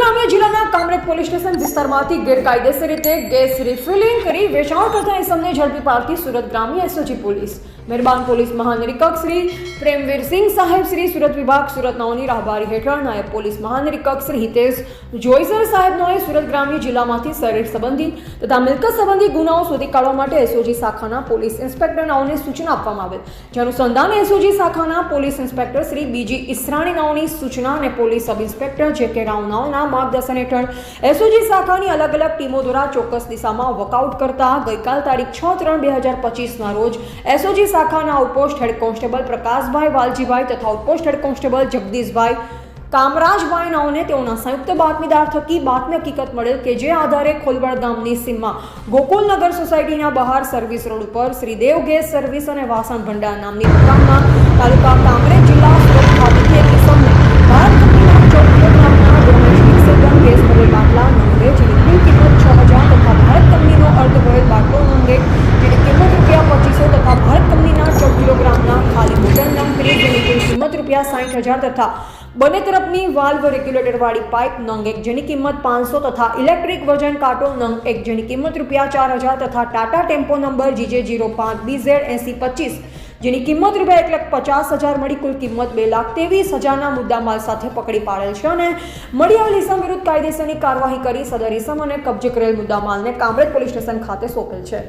ગ્રામ્ય જિલ્લાના Kamrej police station વિસ્તારમાંથી ગેરકાયદેસર રીતે ગેસ રિફિલિંગ કરી વેચાણ કરતા ઇસમને ઝડપી પાડતી સુરત ગ્રામ્ય એસઓજી પોલીસ મહેરબાન પોલીસ મહાનિરીક્ષક શ્રી પ્રેમવીરસિંહ સાહેબ શ્રી સુરત વિભાગ સુરત નવની રાહબારી હેઠળ નાયબ પોલીસ મહાનિરીક્ષક શ્રી હિતેશ જોઈસર સાહેબનોએ સુરત ગ્રામ્ય જિલ્લામાંથી શરીર સંબંધી તથા મિલકત સંબંધી ગુનાઓ શોધી કાઢવા માટે એસઓજી શાખાના પોલીસ ઇન્સ્પેક્ટર નવને સૂચના આપવામાં આવેલ જે અનુસંધાને એસઓજી શાખાના પોલીસ ઇન્સ્પેક્ટર શ્રી બીજી ઈસરાણી નવની સૂચના અને પોલીસ સબ ઇન્સ્પેક્ટર જે કે રાવનાઓના માર્ગદર્શન હેઠળ એસઓજી શાખાની અલગ અલગ ટીમો દ્વારા ચોક્કસ દિશામાં વર્કઆઉટ કરતા ગઈકાલ તારીખ 6/3/2025 રોજ એસઓજી શાખાના outpost head constable Prakashbhai Valjibhai તથા આઉટપોસ્ટ હેડ કોન્સ્ટેબલ જગદીશભાઈ કામરાજભાઈ નાઓને તેઓના સંયુક્ત બાતમીદાર થકી બાતમી હકીકત મળેલ કે જે આધારે ખોલવડ ગામની સીમમાં ગોકુલનગર સોસાયટીના બહાર સર્વિસ રોડ ઉપર શ્રીદેવ ગેસ સર્વિસ અને વાસણ ભંડાર નામની દુકાનમાં તાલુકા કામરેજ જિલ્લા સુરત ખાતેથી એક ઇસમને ભારત કંપનીના 14 કિલોગ્રામના ડોમેસ્ટિક સિલિન્ડર ગેસ ભરેલ બાટલા નંગે જેની કુલ કિંમત 6000 તથા ભારત કંપનીનો અર્ધ ભરેલ બાટલો નંગે જેની કિંમત ₹2500 તથા ભારત કંપનીના 14 કિલોગ્રામના ખાલી બોટલ નંગ જેની કુલ કિંમત ₹60000 તથા બંને તરફની વાલ્વ રેગ્યુલેટર વાળી પાઇપ નંગ એક જેની કિંમત 500 તથા ઇલેક્ટ્રિક વજન કાંટો નંગ એક જેની કિંમત ₹4000 તથા ટાટા ટેમ્પો નંબર GJ05BZ8025 જેની કિંમત ₹1,50,000 મળી કુલ કિંમત 2,23,000ના મુદ્દામાલ સાથે પકડી પાડેલ છે અને મળી આવેલ ઇસમ વિરુદ્ધ કાયદેસરની કાર્યવાહી કરી સદર ઇસમ અને કબજે કરેલ મુદ્દામાલને કામરેજ પોલીસ સ્ટેશન ખાતે સોંપેલ છે।